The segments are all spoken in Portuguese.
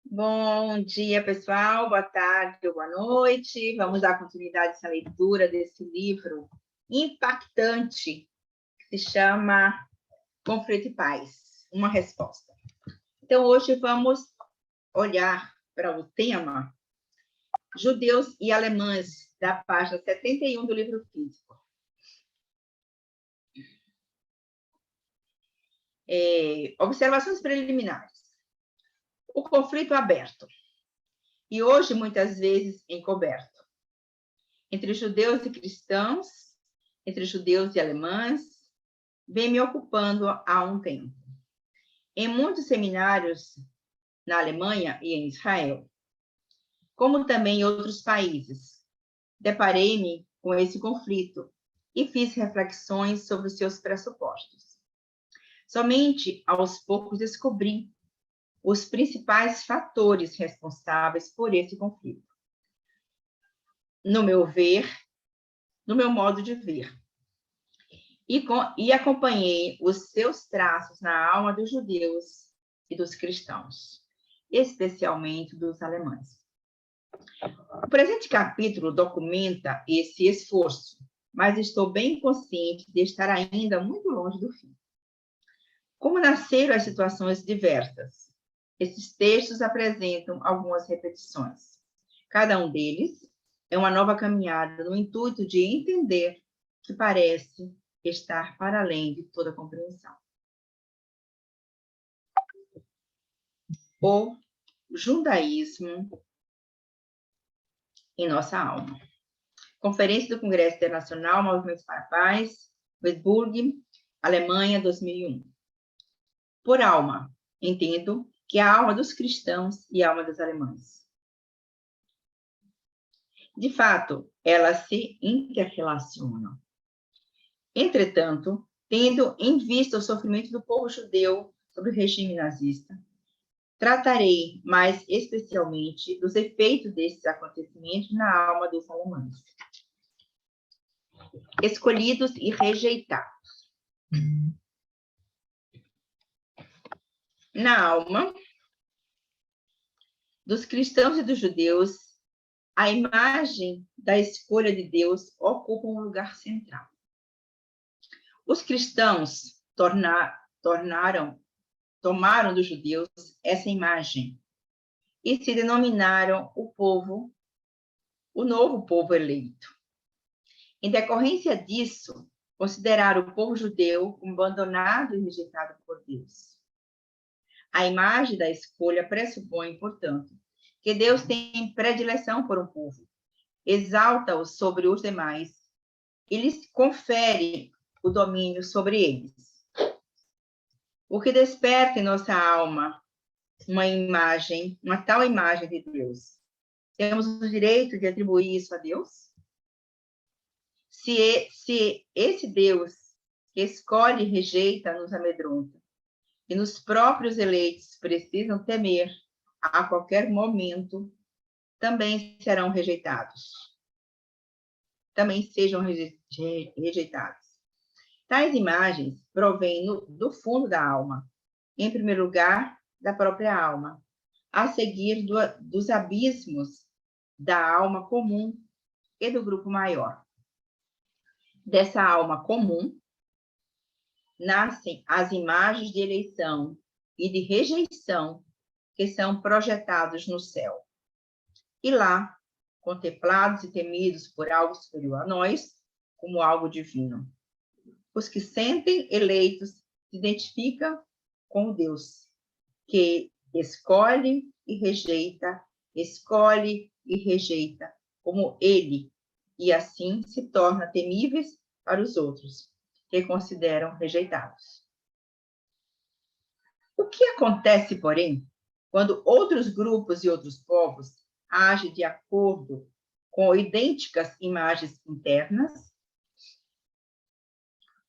Bom dia, pessoal. Boa tarde ou boa noite. Vamos dar continuidade a essa leitura desse livro impactante que se chama Conflito e Paz, uma resposta. Então, hoje vamos olhar para o tema Judeus e Alemães, da página 71 do livro físico. Observações preliminares. O conflito aberto, e hoje muitas vezes encoberto, entre judeus e cristãos, entre judeus e alemães, vem me ocupando há um tempo. Em muitos seminários na Alemanha e em Israel, como também em outros países, deparei-me com esse conflito e fiz reflexões sobre os seus pressupostos. Somente aos poucos descobri os principais fatores responsáveis por esse conflito. No meu ver, no meu modo de ver. E acompanhei os seus traços na alma dos judeus e dos cristãos, especialmente dos alemães. O presente capítulo documenta esse esforço, mas estou bem consciente de estar ainda muito longe do fim. Como nasceram as situações diversas? Esses textos apresentam algumas repetições. Cada um deles é uma nova caminhada no intuito de entender que parece estar para além de toda compreensão. O judaísmo em nossa alma. Conferência do Congresso Internacional Movimentos para a Paz, Würzburg, Alemanha, 2001. Por alma, entendo que é a alma dos cristãos e a alma dos alemães. De fato, elas se interrelacionam. Entretanto, tendo em vista o sofrimento do povo judeu sob o regime nazista, tratarei mais especialmente dos efeitos desses acontecimentos na alma dos alemães. Escolhidos e rejeitados. Na alma dos cristãos e dos judeus, a imagem da escolha de Deus ocupa um lugar central. Os cristãos tomaram dos judeus essa imagem e se denominaram o novo povo eleito. Em decorrência disso, consideraram o povo judeu como abandonado e rejeitado por Deus. A imagem da escolha pressupõe, portanto, que Deus tem predileção por um povo, exalta-os sobre os demais e lhes confere o domínio sobre eles. O que desperta em nossa alma uma tal imagem de Deus? Temos o direito de atribuir isso a Deus? Se esse Deus que escolhe e rejeita nos amedronta, e nos próprios eleitos precisam temer a qualquer momento, também serão rejeitados. Também sejam rejeitados. Tais imagens provêm do fundo da alma, em primeiro lugar, da própria alma, a seguir dos abismos da alma comum e do grupo maior. Dessa alma comum, nascem as imagens de eleição e de rejeição que são projetados no céu. E lá, contemplados e temidos por algo superior a nós, como algo divino. Os que sentem eleitos se identificam com Deus, que escolhe e rejeita, como Ele, e assim se torna temíveis para os outros, que consideram rejeitados. O que acontece, porém, quando outros grupos e outros povos agem de acordo com idênticas imagens internas?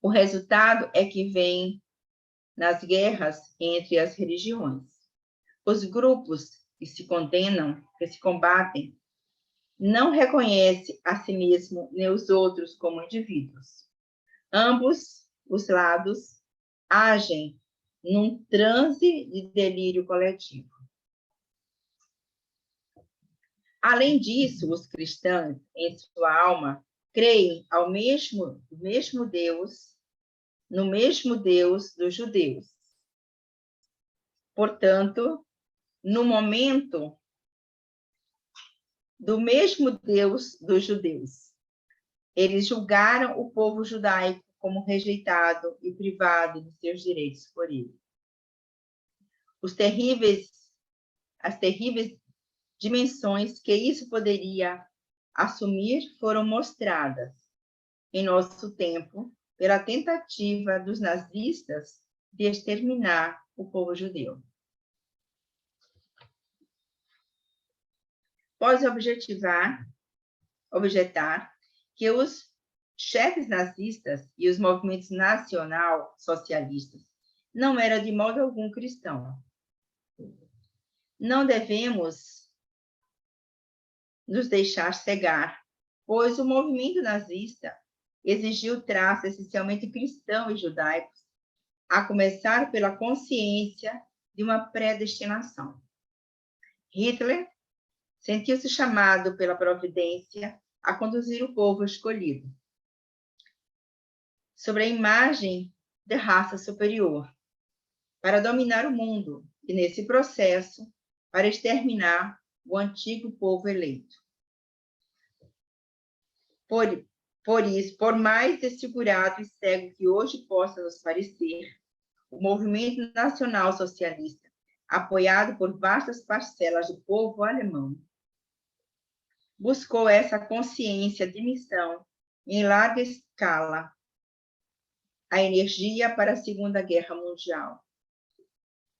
O resultado é que vem nas guerras entre as religiões. Os grupos que se condenam, que se combatem, não reconhecem a si mesmo nem os outros como indivíduos. Ambos os lados agem num transe de delírio coletivo. Além disso, os cristãos, em sua alma, creem no mesmo Deus dos judeus. Portanto, no momento do mesmo Deus dos judeus, eles julgaram o povo judaico como rejeitado e privado de seus direitos por ele. As terríveis dimensões que isso poderia assumir foram mostradas em nosso tempo pela tentativa dos nazistas de exterminar o povo judeu. Pode objetar que os chefes nazistas e os movimentos nacional-socialistas não eram de modo algum cristãos. Não devemos nos deixar cegar, pois o movimento nazista exigiu traços essencialmente cristãos e judaicos, a começar pela consciência de uma predestinação. Hitler sentiu-se chamado pela providência a conduzir o povo escolhido sobre a imagem de raça superior, para dominar o mundo e, nesse processo, para exterminar o antigo povo eleito. Por mais desfigurado e cego que hoje possa nos parecer, o movimento nacional socialista, apoiado por vastas parcelas do povo alemão, buscou essa consciência de missão em larga escala, a energia para a Segunda Guerra Mundial.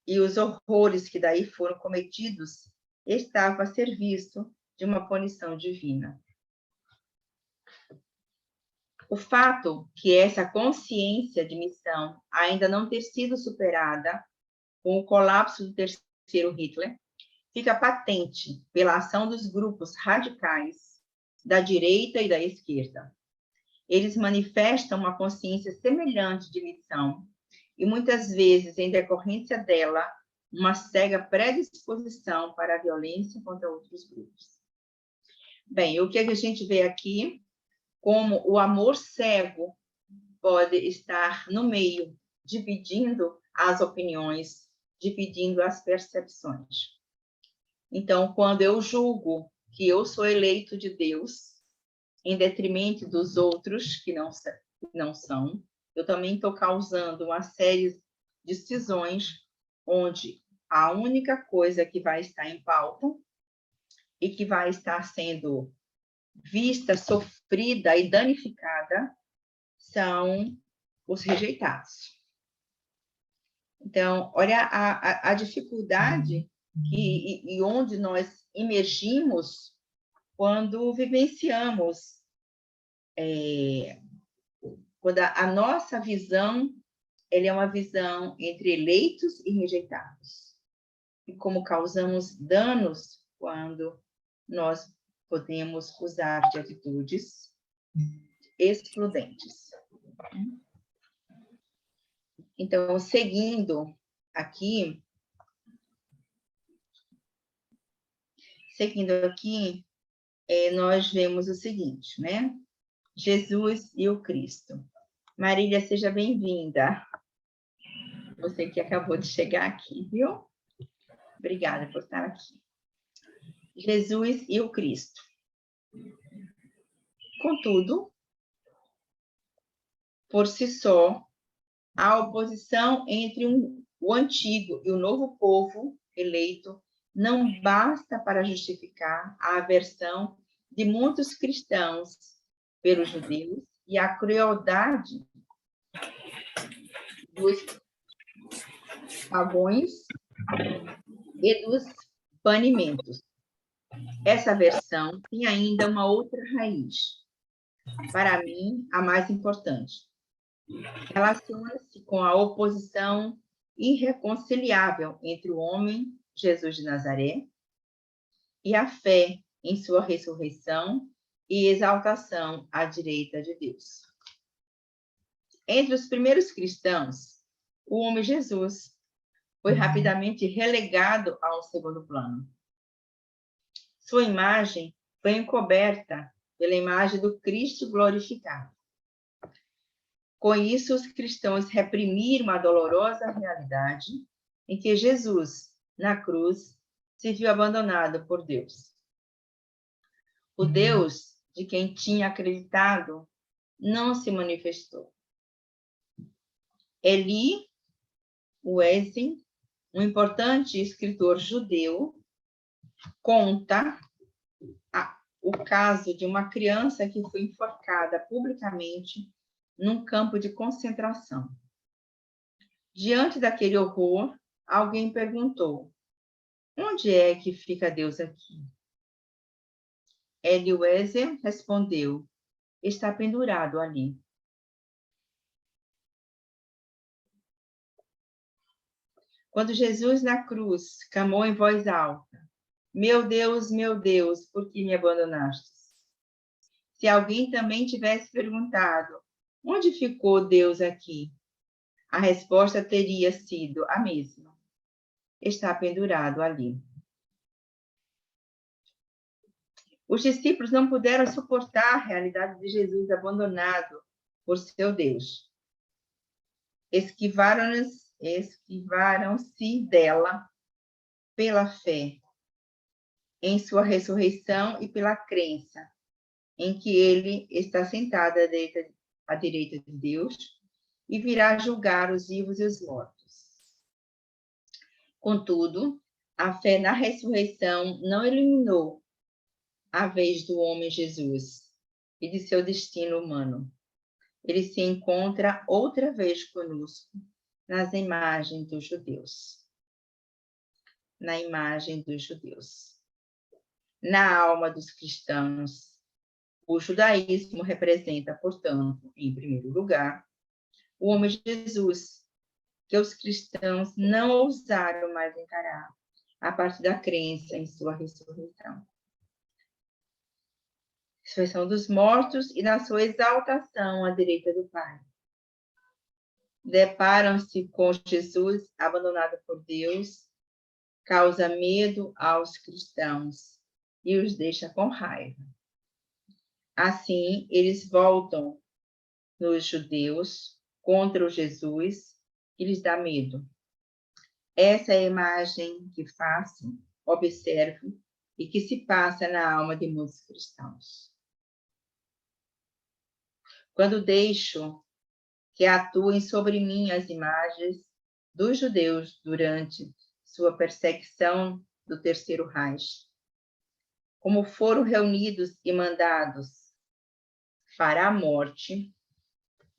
E os horrores que daí foram cometidos estavam a serviço de uma punição divina. O fato que essa consciência de missão ainda não ter sido superada com o colapso do terceiro Hitler, fica patente pela ação dos grupos radicais da direita e da esquerda. Eles manifestam uma consciência semelhante de missão e, muitas vezes, em decorrência dela, uma cega predisposição para a violência contra outros grupos. Bem, o que a gente vê aqui, como o amor cego pode estar no meio, dividindo as opiniões, dividindo as percepções. Então, quando eu julgo que eu sou eleito de Deus, em detrimento dos outros que não são, eu também estou causando uma série de cisões onde a única coisa que vai estar em pauta e que vai estar sendo vista, sofrida e danificada são os rejeitados. Então, olha a dificuldade e onde nós emergimos quando vivenciamos, quando a nossa visão ela é uma visão entre eleitos e rejeitados. E como causamos danos quando nós podemos usar de atitudes excludentes. Então, seguindo aqui, nós vemos o seguinte, né? Jesus e o Cristo. Marília, seja bem-vinda. Você que acabou de chegar aqui, viu? Obrigada por estar aqui. Jesus e o Cristo. Contudo, por si só, a oposição entre o antigo e o novo povo eleito não basta para justificar a aversão de muitos cristãos pelos judeus e a crueldade dos pagões e dos banimentos. Essa aversão tem ainda uma outra raiz, para mim, a mais importante. Relaciona-se com a oposição irreconciliável entre o homem, Jesus de Nazaré, e a fé em sua ressurreição e exaltação à direita de Deus. Entre os primeiros cristãos, o homem Jesus foi rapidamente relegado ao segundo plano. Sua imagem foi encoberta pela imagem do Cristo glorificado. Com isso, os cristãos reprimiram a dolorosa realidade em que Jesus, na cruz, se viu abandonado por Deus. O Deus de quem tinha acreditado não se manifestou. Elie Wiesel, um importante escritor judeu, conta o caso de uma criança que foi enforcada publicamente num campo de concentração. Diante daquele horror, alguém perguntou: onde é que fica Deus aqui? Elie Wiesel respondeu: está pendurado ali. Quando Jesus na cruz clamou em voz alta: meu Deus, por que me abandonaste? Se alguém também tivesse perguntado: onde ficou Deus aqui? A resposta teria sido a mesma: está pendurado ali. Os discípulos não puderam suportar a realidade de Jesus abandonado por seu Deus. Esquivaram-se dela pela fé em sua ressurreição e pela crença em que ele está sentado à direita de Deus e virá julgar os vivos e os mortos. Contudo, a fé na ressurreição não eliminou a vez do homem Jesus e de seu destino humano. Ele se encontra outra vez conosco nas imagens dos judeus. Na imagem dos judeus. Na alma dos cristãos, o judaísmo representa, portanto, em primeiro lugar, o homem Jesus, que os cristãos não ousaram mais encarar a partir da crença em sua ressurreição. Ressurreição dos mortos e na sua exaltação à direita do Pai. Deparam-se com Jesus abandonado por Deus, causa medo aos cristãos e os deixa com raiva. Assim, eles voltam nos judeus contra o Jesus que lhes dá medo. Essa é a imagem que faço, observo e que se passa na alma de muitos cristãos. Quando deixo que atuem sobre mim as imagens dos judeus durante sua perseguição do Terceiro Reich, como foram reunidos e mandados para a morte,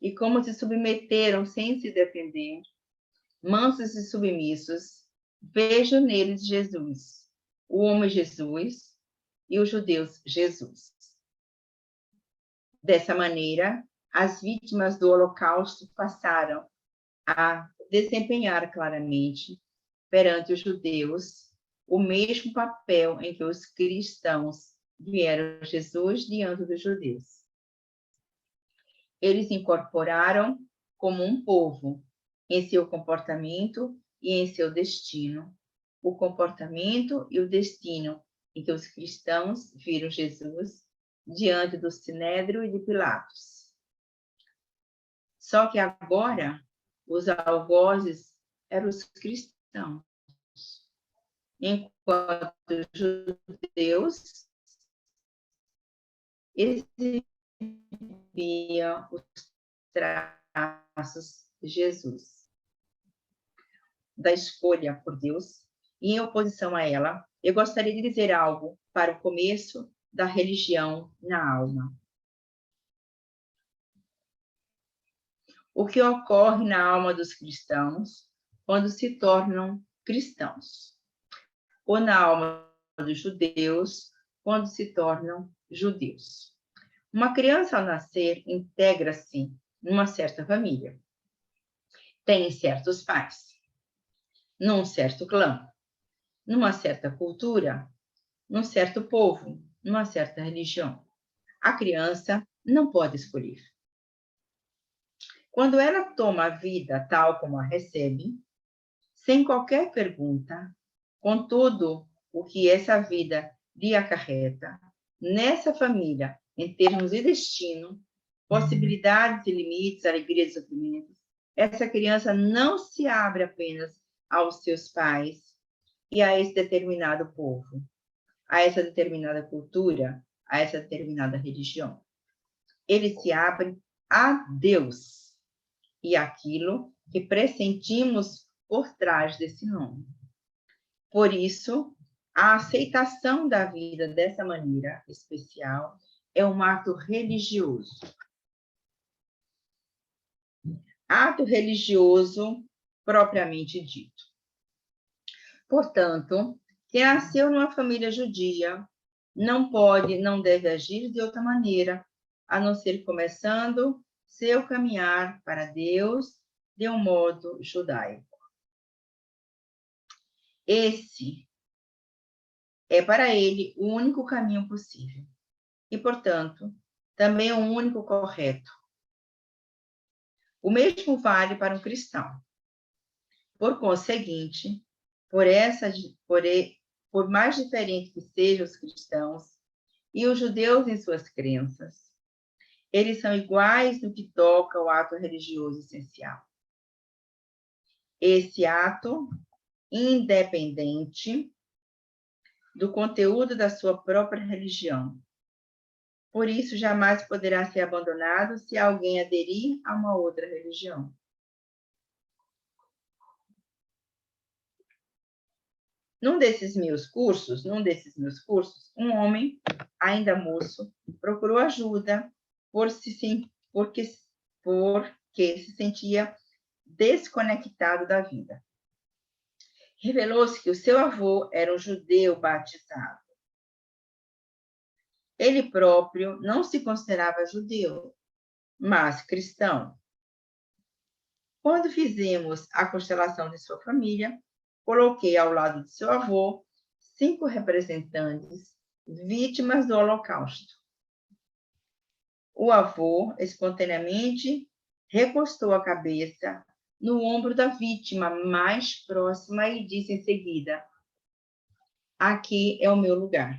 e como se submeteram sem se defender, mansos e submissos, vejo neles Jesus, o homem Jesus e os judeus Jesus. Dessa maneira, as vítimas do Holocausto passaram a desempenhar claramente perante os judeus o mesmo papel em que os cristãos vieram Jesus diante dos judeus. Eles incorporaram como um povo em seu comportamento e em seu destino, o comportamento e o destino em que os cristãos viram Jesus diante do Sinédrio e de Pilatos. Só que agora os algozes eram os cristãos, enquanto os judeus exibiam os traços de Jesus. Da escolha por Deus, e em oposição a ela, eu gostaria de dizer algo para o começo da religião na alma. O que ocorre na alma dos cristãos quando se tornam cristãos, ou na alma dos judeus quando se tornam judeus. Uma criança, ao nascer, integra-se numa certa família. Tem certos pais, num certo clã, numa certa cultura, num certo povo, numa certa religião. A criança não pode escolher. Quando ela toma a vida tal como a recebe, sem qualquer pergunta, com tudo o que essa vida lhe acarreta, nessa família, em termos de destino, possibilidades e limites, alegrias e sofrimentos, essa criança não se abre apenas aos seus pais e a esse determinado povo, a essa determinada cultura, a essa determinada religião. Ele se abre a Deus e aquilo que pressentimos por trás desse nome. Por isso, a aceitação da vida dessa maneira especial é um ato religioso. Ato religioso propriamente dito. Portanto, quem nasceu numa família judia não pode, não deve agir de outra maneira, a não ser começando seu caminhar para Deus de um modo judaico. Esse é para ele o único caminho possível e, portanto, também o único correto. O mesmo vale para um cristão. Por conseguinte, por mais diferentes que sejam os cristãos e os judeus em suas crenças, eles são iguais no que toca ao ato religioso essencial. Esse ato, independente do conteúdo da sua própria religião. Por isso, jamais poderá ser abandonado se alguém aderir a uma outra religião. Num desses meus cursos, um homem, ainda moço, procurou ajuda porque se sentia desconectado da vida. Revelou-se que o seu avô era um judeu batizado. Ele próprio não se considerava judeu, mas cristão. Quando fizemos a constelação de sua família, coloquei ao lado de seu avô 5 representantes vítimas do Holocausto. O avô, espontaneamente, recostou a cabeça no ombro da vítima mais próxima e disse em seguida: aqui é o meu lugar.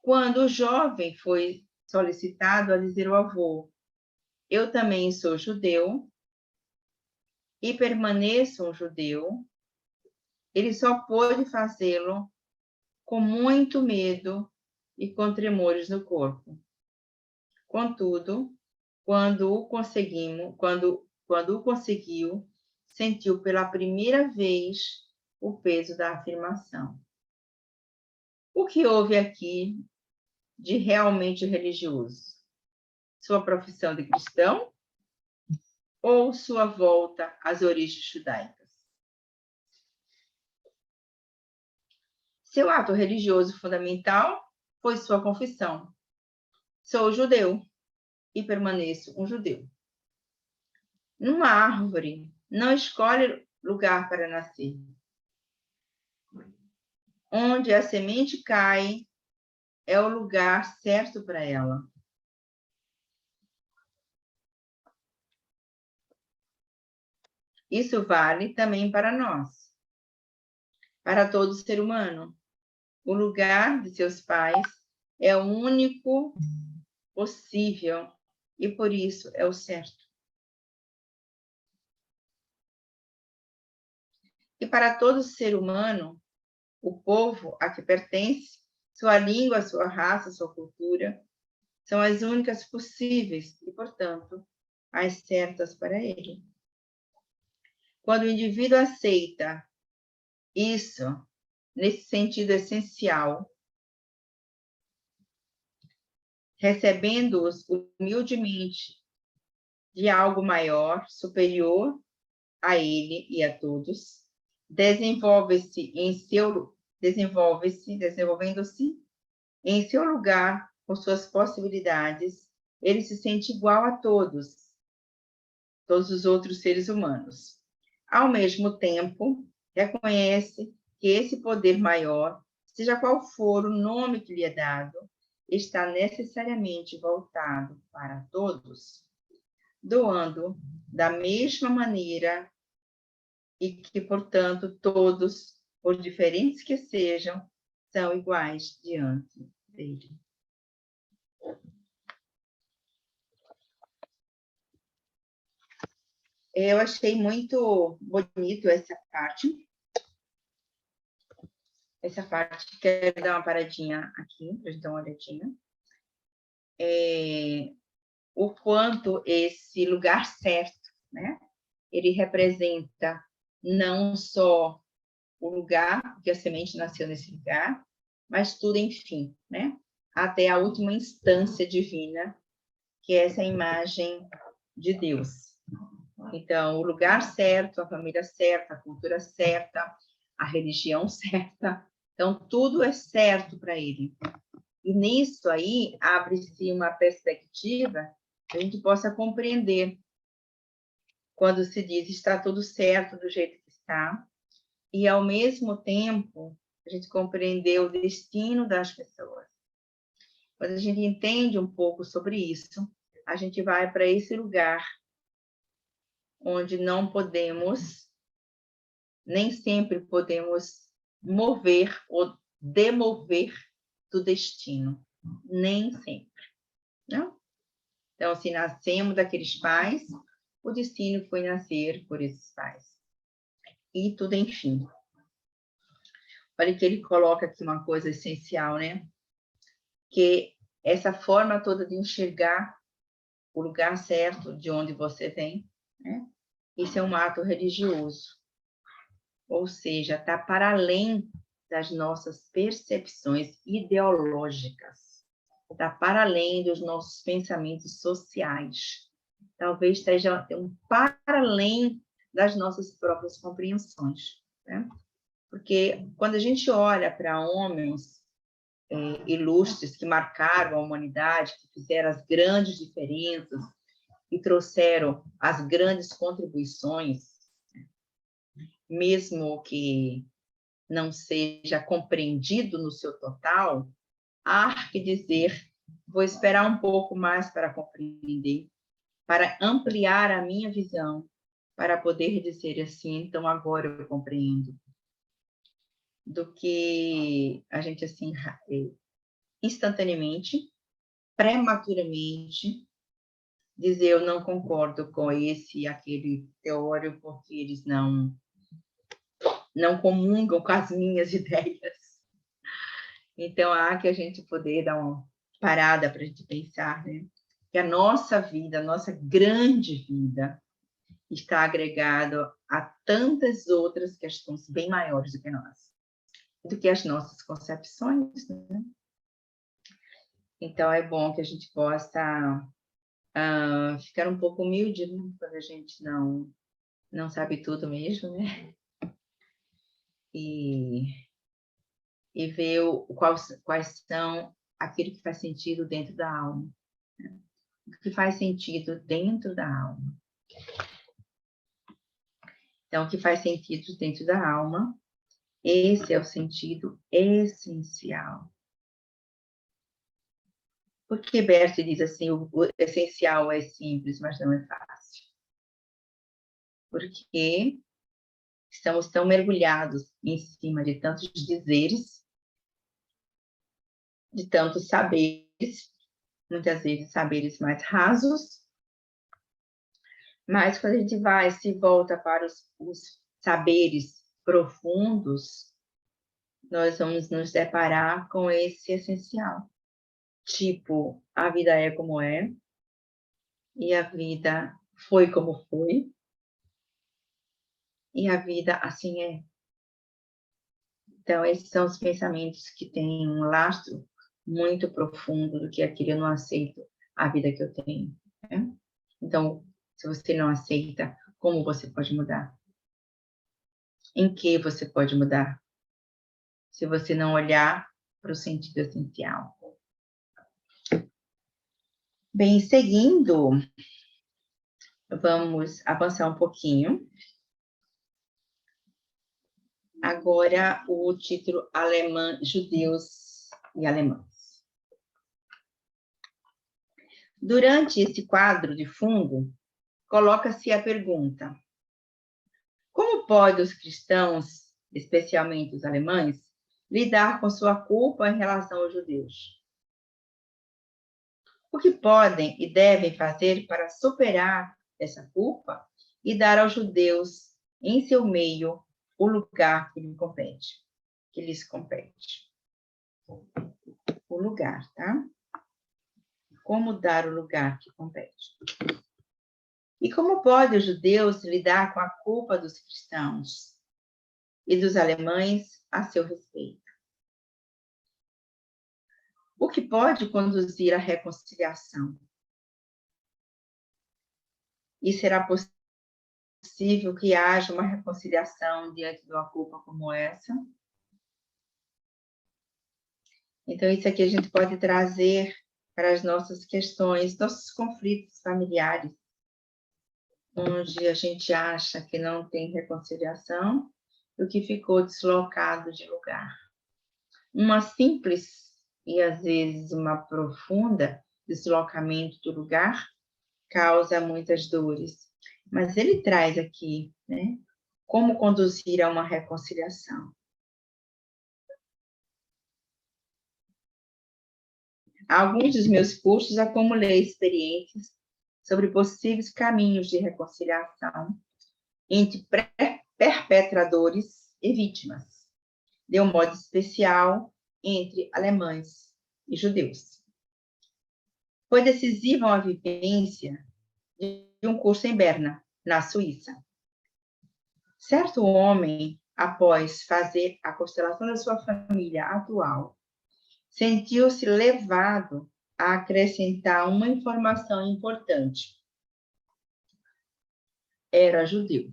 Quando o jovem foi solicitado a dizer ao avô: eu também sou judeu e permaneço um judeu, ele só pôde fazê-lo com muito medo e com tremores no corpo. Contudo, quando o conseguiu, sentiu pela primeira vez o peso da afirmação. O que houve aqui de realmente religioso? Sua profissão de cristão ou sua volta às origens judaicas? Seu ato religioso fundamental foi sua confissão. Sou judeu e permaneço um judeu. Numa árvore, não escolhe lugar para nascer. Onde a semente cai é o lugar certo para ela. Isso vale também para nós, para todo ser humano. O lugar de seus pais é o único possível e por isso é o certo. E para todo ser humano, o povo a que pertence, sua língua, sua raça, sua cultura, são as únicas possíveis e, portanto, as certas para ele. Quando o indivíduo aceita isso, nesse sentido essencial, recebendo-os humildemente de algo maior, superior a ele e a todos, desenvolvendo-se em seu lugar com suas possibilidades, ele se sente igual a todos os outros seres humanos. Ao mesmo tempo, reconhece que esse poder maior, seja qual for o nome que lhe é dado, está necessariamente voltado para todos. doando da mesma maneira e que, portanto, todos, por diferentes que sejam, são iguais diante dele. Eu achei muito bonito essa parte. Essa parte, quero dar uma paradinha aqui, para a gente dar uma olhadinha. O quanto esse lugar certo, né? Ele representa não só o lugar, porque a semente nasceu nesse lugar, mas tudo, enfim, né? Até a última instância divina, que é essa imagem de Deus. Então, o lugar certo, a família certa, a cultura certa, a religião certa. Então, tudo é certo para ele. E nisso aí, abre-se uma perspectiva que a gente possa compreender quando se diz está tudo certo do jeito que está, e, ao mesmo tempo, a gente compreender o destino das pessoas. Quando a gente entende um pouco sobre isso, a gente vai para esse lugar onde não podemos, nem sempre podemos mover ou demover do destino. Nem sempre. Não? Então, se nascemos daqueles pais, o destino foi nascer por esses pais. E tudo, enfim. Olha que ele coloca aqui uma coisa essencial, né? Que essa forma toda de enxergar o lugar certo de onde você vem, né? Isso é um ato religioso. Ou seja, está para além das nossas percepções ideológicas. Está para além dos nossos pensamentos sociais. Talvez esteja para além das nossas próprias compreensões, né? Porque quando a gente olha para homens ilustres que marcaram a humanidade, que fizeram as grandes diferenças e trouxeram as grandes contribuições, mesmo que não seja compreendido no seu total, há que dizer, vou esperar um pouco mais para compreender, para ampliar a minha visão, para poder dizer assim, então agora eu compreendo. Do que a gente, assim, instantaneamente, prematuramente, dizer eu não concordo com esse e aquele teórico porque eles não comungam com as minhas ideias. Então, há que a gente poder dar uma parada para a gente pensar, né? Que a nossa vida, a nossa grande vida, está agregado a tantas outras questões bem maiores do que nós, do que as nossas concepções, né? Então, é bom que a gente possa ficar um pouco humilde, né? Quando a gente não sabe tudo mesmo, né? E ver quais são aquilo que faz sentido dentro da alma. Né? O que faz sentido dentro da alma. Então, o que faz sentido dentro da alma, esse é o sentido essencial. Porque Bert diz assim, o essencial é simples, mas não é fácil. Porque estamos tão mergulhados em cima de tantos dizeres, de tantos saberes, muitas vezes saberes mais rasos, mas quando a gente se volta para os saberes profundos, nós vamos nos deparar com esse essencial. Tipo, a vida é como é, e a vida foi como foi, e a vida assim é. Então, esses são os pensamentos que têm um lastro muito profundo do que aquilo eu não aceito a vida que eu tenho. Né? Então, se você não aceita, como você pode mudar? Em que você pode mudar? Se você não olhar para o sentido essencial. Bem, seguindo, vamos avançar um pouquinho. Agora, o título alemão, Judeus e Alemães. Durante esse quadro de fundo, coloca-se a pergunta: como podem os cristãos, especialmente os alemães, lidar com sua culpa em relação aos judeus? O que podem e devem fazer para superar essa culpa e dar aos judeus em seu meio o lugar que lhes compete? O lugar, tá? Como dar o lugar que compete? E como podem os judeus lidar com a culpa dos cristãos e dos alemães a seu respeito? O que pode conduzir à reconciliação? E será possível que haja uma reconciliação diante de uma culpa como essa? Então, isso aqui a gente pode trazer para as nossas questões, nossos conflitos familiares, onde a gente acha que não tem reconciliação, o que ficou deslocado de lugar. Uma simples e, às vezes, uma profunda deslocamento do lugar causa muitas dores. Mas ele traz aqui, né, como conduzir a uma reconciliação. Alguns dos meus cursos acumulei experiências sobre possíveis caminhos de reconciliação entre perpetradores e vítimas, de um modo especial entre alemães e judeus. Foi decisiva uma vivência de um curso em Berna, na Suíça. Certo homem, após fazer a constelação da sua família atual, sentiu-se levado a acrescentar uma informação importante. Era judeu.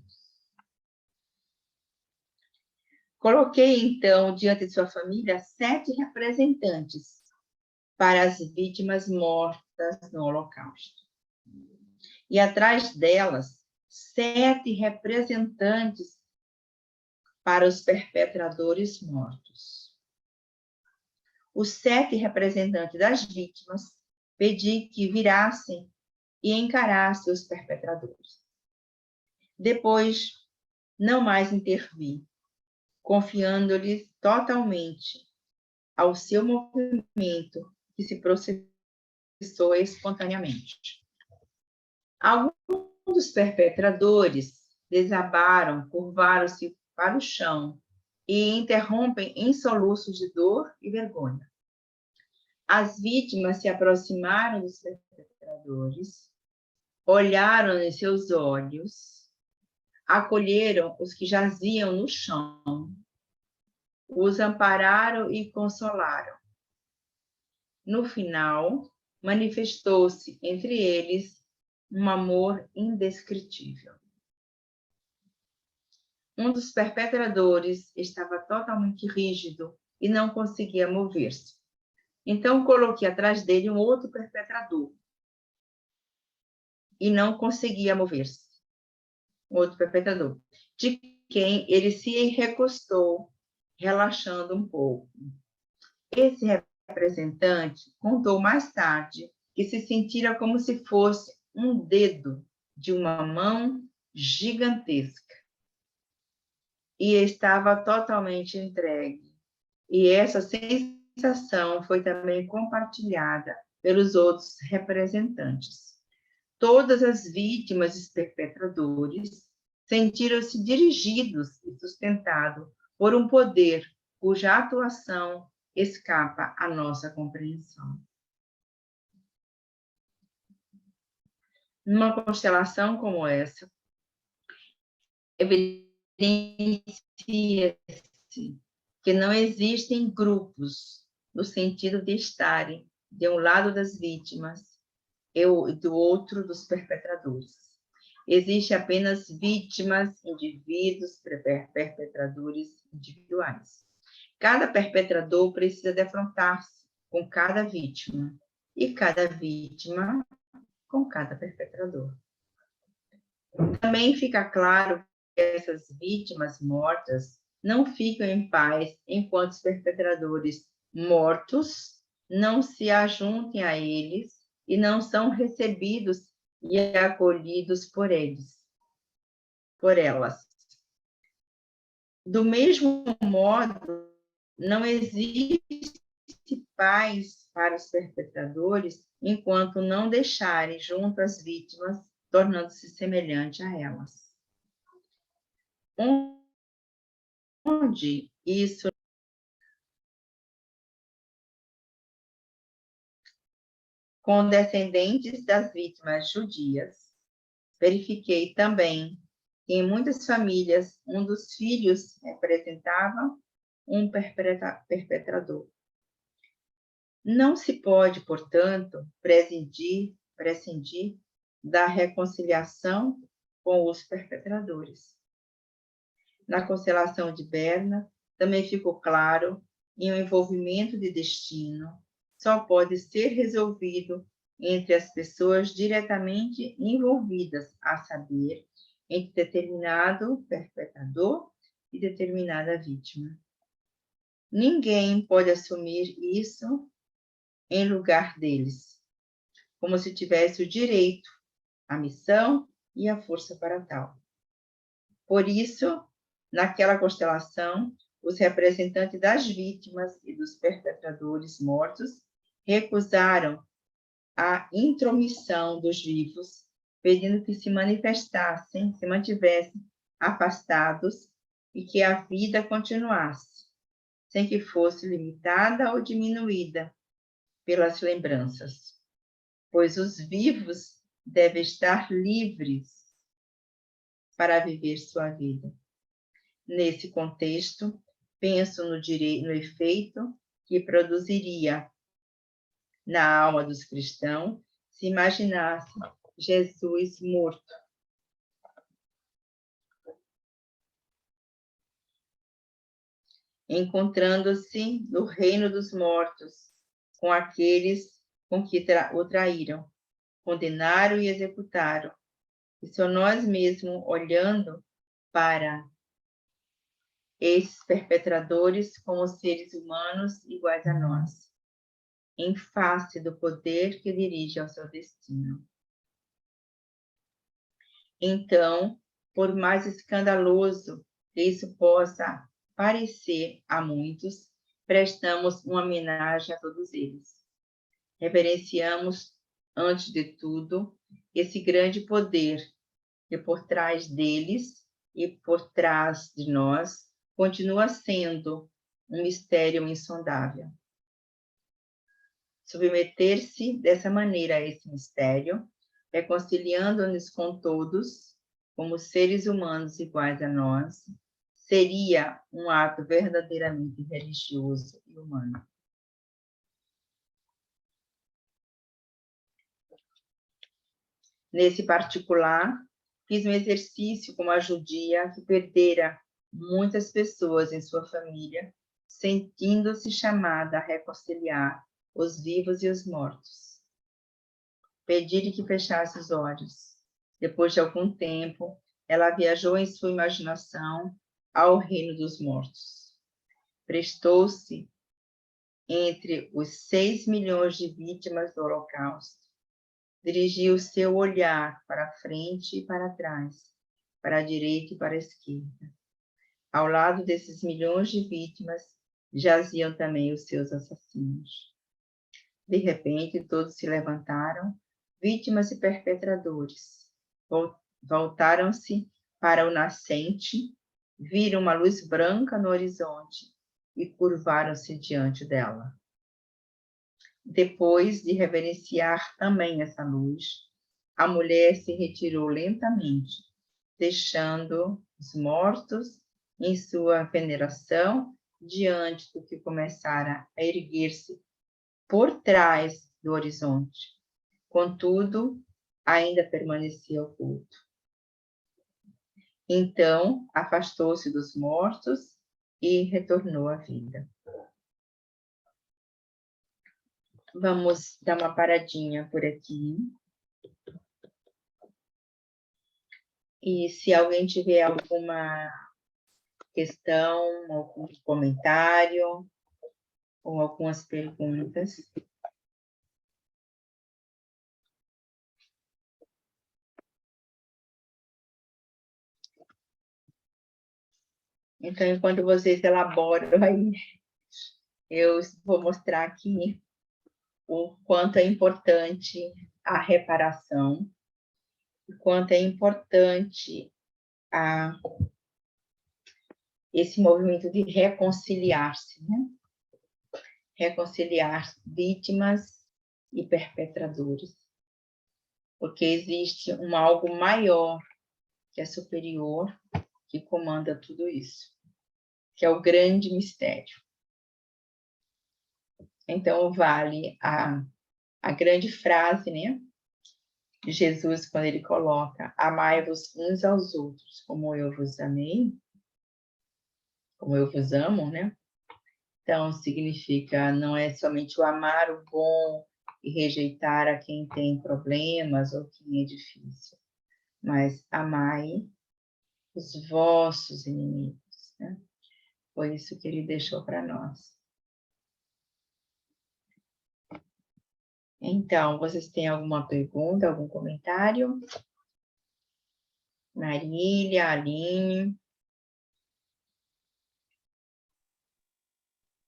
Coloquei, então, diante de sua família 7 representantes para as vítimas mortas no Holocausto. E atrás delas, 7 representantes para os perpetradores mortos. Os 7 representantes das vítimas pedi que virassem e encarassem os perpetradores. Depois, não mais intervi, confiando-lhes totalmente ao seu movimento que se processou espontaneamente. Alguns dos perpetradores desabaram, curvaram-se para o chão e interrompem em soluços de dor e vergonha. As vítimas se aproximaram dos perpetradores, olharam em seus olhos, acolheram os que jaziam no chão, os ampararam e consolaram. No final, manifestou-se entre eles um amor indescritível. Um dos perpetradores estava totalmente rígido e não conseguia mover-se. Então, coloquei atrás dele um outro perpetrador. E não conseguia mover-se. Um outro perpetrador. De quem ele se recostou, relaxando um pouco. Esse representante contou mais tarde que se sentira como se fosse um dedo de uma mão gigantesca. E estava totalmente entregue. E essa sensação foi também compartilhada pelos outros representantes. Todas as vítimas e perpetradores sentiram-se dirigidos e sustentados por um poder cuja atuação escapa à nossa compreensão. Numa constelação como essa, evidencia-se que não existem grupos no sentido de estarem de um lado das vítimas e do outro dos perpetradores. Existem apenas vítimas, indivíduos, perpetradores individuais. Cada perpetrador precisa defrontar-se com cada vítima e cada vítima com cada perpetrador. Também fica claro que essas vítimas mortas não ficam em paz enquanto os perpetradores mortos não se ajuntem a eles e não são recebidos e acolhidos por elas. Do mesmo modo, não existe paz para os perpetradores enquanto não deixarem junto as vítimas, tornando-se semelhante a elas. Onde isso com descendentes das vítimas judias, verifiquei também que em muitas famílias um dos filhos representava um perpetrador. Não se pode, portanto, prescindir da reconciliação com os perpetradores. Na constelação de Berna, também ficou claro que o envolvimento de destino só pode ser resolvido entre as pessoas diretamente envolvidas, a saber, entre determinado perpetrador e determinada vítima. Ninguém pode assumir isso em lugar deles, como se tivesse o direito, a missão e a força para tal. Por isso, naquela constelação, os representantes das vítimas e dos perpetradores mortos recusaram a intromissão dos vivos, pedindo que se mantivessem afastados e que a vida continuasse, sem que fosse limitada ou diminuída pelas lembranças, pois os vivos devem estar livres para viver sua vida. Nesse contexto, penso no efeito que produziria na alma dos cristãos se imaginasse Jesus morto. Encontrando-se no reino dos mortos com aqueles com que o traíram, condenaram e executaram. E só nós mesmos olhando para esses perpetradores como seres humanos iguais a nós, em face do poder que dirige ao seu destino. Então, por mais escandaloso que isso possa parecer a muitos, prestamos uma homenagem a todos eles. Reverenciamos, antes de tudo, esse grande poder que por trás deles e por trás de nós continua sendo um mistério insondável. Submeter-se dessa maneira a esse mistério, reconciliando-nos com todos, como seres humanos iguais a nós, seria um ato verdadeiramente religioso e humano. Nesse particular, fiz um exercício com uma judia que perdera muitas pessoas em sua família, sentindo-se chamada a reconciliar os vivos e os mortos. Pedi-lhe que fechasse os olhos. Depois de algum tempo, ela viajou em sua imaginação ao reino dos mortos. Prestou-se entre os 6 milhões de vítimas do Holocausto. Dirigiu seu olhar para frente e para trás, para a direita e para a esquerda. Ao lado desses milhões de vítimas, jaziam também os seus assassinos. De repente, todos se levantaram, vítimas e perpetradores. Voltaram-se para o nascente, viram uma luz branca no horizonte e curvaram-se diante dela. Depois de reverenciar também essa luz, a mulher se retirou lentamente, deixando os mortos em sua veneração diante do que começara a erguer-se por trás do horizonte. Contudo, ainda permanecia oculto. Então, afastou-se dos mortos e retornou à vida. Vamos dar uma paradinha por aqui. E se alguém tiver alguma questão, algum comentário ou algumas perguntas. Então, enquanto vocês elaboram aí, eu vou mostrar aqui o quanto é importante a reparação, o quanto é importante esse movimento de reconciliar-se, né? Reconciliar vítimas e perpetradores, porque existe algo maior que é superior, que comanda tudo isso, que é o grande mistério. Então, vale a grande frase, né? De Jesus, quando ele coloca: amai-vos uns aos outros, como eu vos amei, como eu vos amo, né? Então, significa, não é somente o amar o bom e rejeitar a quem tem problemas ou quem é difícil, mas amai os vossos inimigos, né? Foi isso que ele deixou para nós. Então, vocês têm alguma pergunta, algum comentário? Marília, Aline?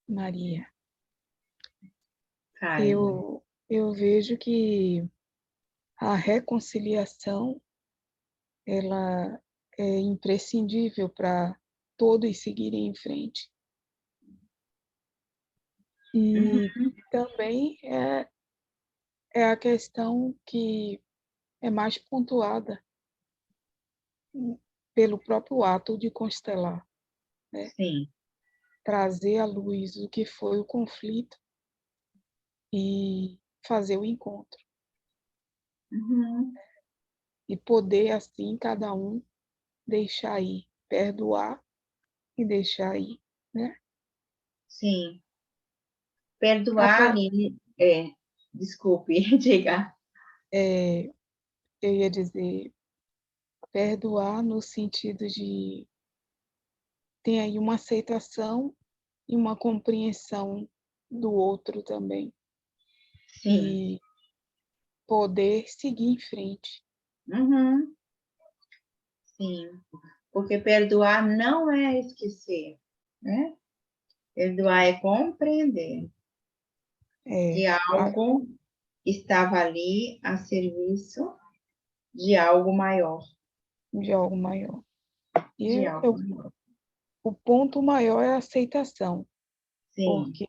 Maria, Fale. eu vejo que a reconciliação ela é imprescindível para todos seguirem em frente. E também é a questão que é mais pontuada pelo próprio ato de constelar, né? Sim. Trazer à luz o que foi o conflito e fazer o encontro. Uhum. E poder, assim, cada um deixar ir, perdoar e deixar ir, né? Sim. Perdoar, Ape- Aline, desculpe, diga. eu ia dizer, perdoar no sentido de ter aí uma aceitação e uma compreensão do outro também. Sim. E poder seguir em frente. Uhum. Sim. Porque perdoar não é esquecer, né? Perdoar é compreender que É, algo estava ali a serviço de algo maior, de algo maior. E de algo maior. o ponto maior é a aceitação, Sim, porque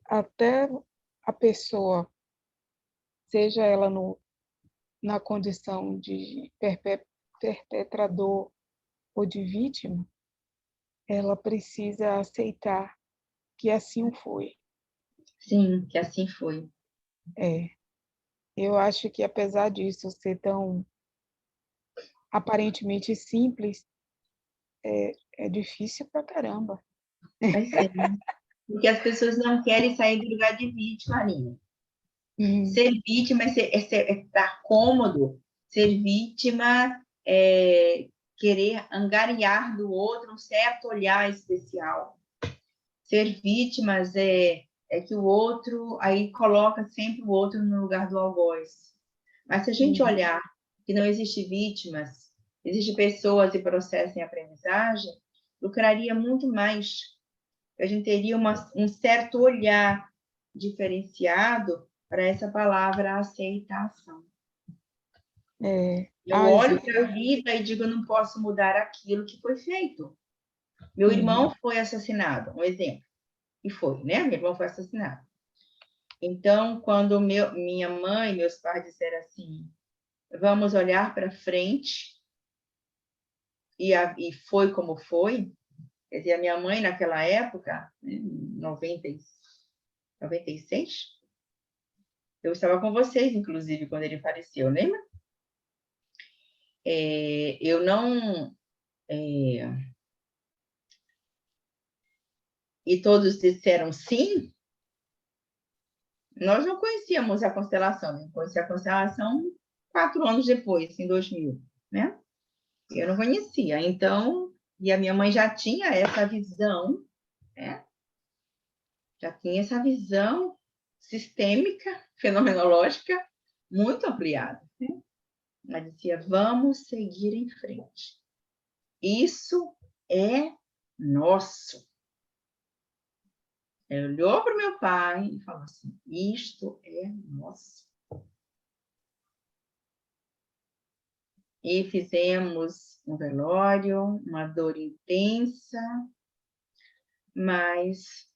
até a pessoa, seja ela na condição de perpetrador ou de vítima, ela precisa aceitar que assim foi. sim, que assim foi. É, eu acho que apesar disso ser tão aparentemente simples, é difícil pra caramba. Vai ser, né? Porque as pessoas não querem sair do lugar de vítima, Aline. Uhum. Ser vítima é estar cômodo. Ser vítima querer angariar do outro um certo olhar especial. Ser vítimas é que o outro, aí coloca sempre o outro no lugar do algoz. Mas se a gente Uhum. olhar que não existe vítimas, existe pessoas e processo em aprendizagem, lucraria muito mais. A gente teria um certo olhar diferenciado para essa palavra aceitação. Eu Às olho para a vezes, vida e digo, eu não posso mudar aquilo que foi feito. Meu uhum. irmão foi assassinado, um exemplo. E foi, né? Meu irmão foi assassinado. Então, quando minha mãe, meus pais disseram assim, vamos olhar para frente, e foi como foi, quer dizer, a minha mãe naquela época, né, 96, eu estava com vocês, inclusive, quando ele faleceu, lembra? Eu não... e todos disseram sim, nós não conhecíamos a constelação, eu conheci a constelação 4 anos depois, em 2000, né? Eu não conhecia, então, e a minha mãe já tinha essa visão, né? Já tinha essa visão sistêmica, fenomenológica, muito ampliada, né? Ela dizia, vamos seguir em frente. Isso é nossa. Ele olhou para o meu pai e falou assim, isto é nosso. E fizemos um velório, uma dor intensa, mas...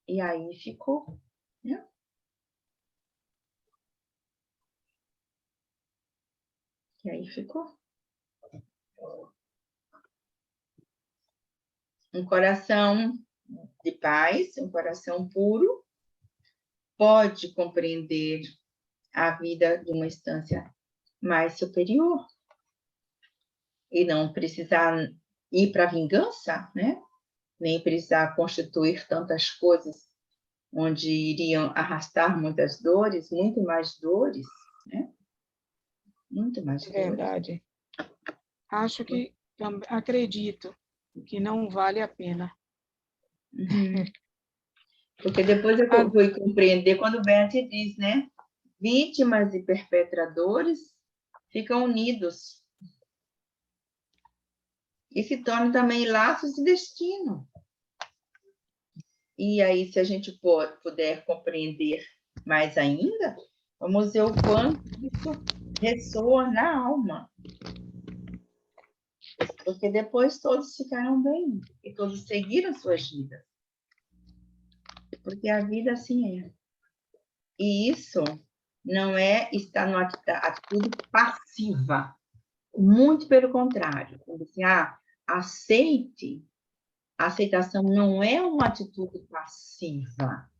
E aí ficou, né? E aí ficou. Um coração de paz, um coração puro, pode compreender a vida de uma instância mais superior e não precisar ir para a vingança, né? Nem precisar constituir tantas coisas onde iriam arrastar muitas dores, muito mais dores, né? Muito mais dores. Verdade. Acho que, acredito que não vale a pena. Uhum. Porque depois eu fui compreender quando o Bert diz, né? Vítimas e perpetradores ficam unidos e se tornam também laços de destino. E aí, se a gente puder compreender mais ainda, vamos ver o quanto isso ressoa na alma. Porque depois todos ficaram bem e todos seguiram suas vidas. Porque a vida assim é. E isso não é estar numa atitude passiva. Muito pelo contrário. Quando assim, aceite. A aceitação não é uma atitude passiva.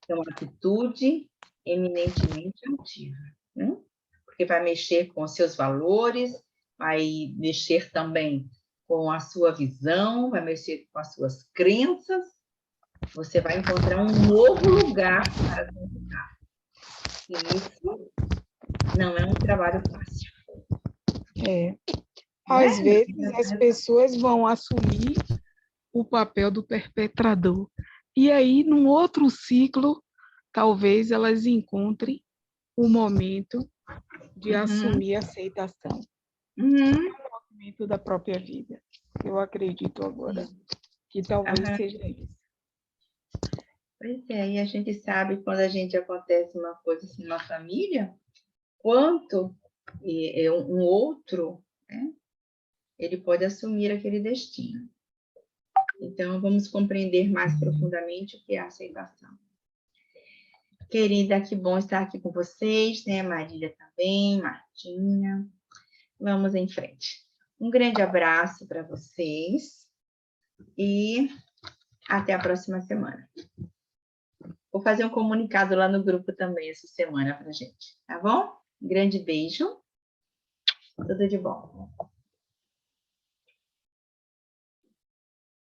É uma atitude eminentemente ativa. Né? Porque vai mexer com os seus valores, vai mexer também com a sua visão, vai mexer com as suas crenças. Você vai encontrar um novo lugar para transitar. E isso não é um trabalho fácil. Às vezes as pessoas vão assumir o papel do perpetrador. E aí, num outro ciclo, talvez elas encontrem o momento de assumir a aceitação. É um movimento da própria vida. Eu acredito agora que talvez seja isso. Pois é, e a gente sabe quando a gente acontece uma coisa assim numa família, quanto um outro, né, ele pode assumir aquele destino. Então, vamos compreender mais profundamente o que é a aceitação. Querida, que bom estar aqui com vocês, né? Marília também, Martinha. Vamos em frente. Um grande abraço para vocês e até a próxima semana. Vou fazer um comunicado lá no grupo também essa semana para a gente, tá bom? Um grande beijo. Tudo de bom.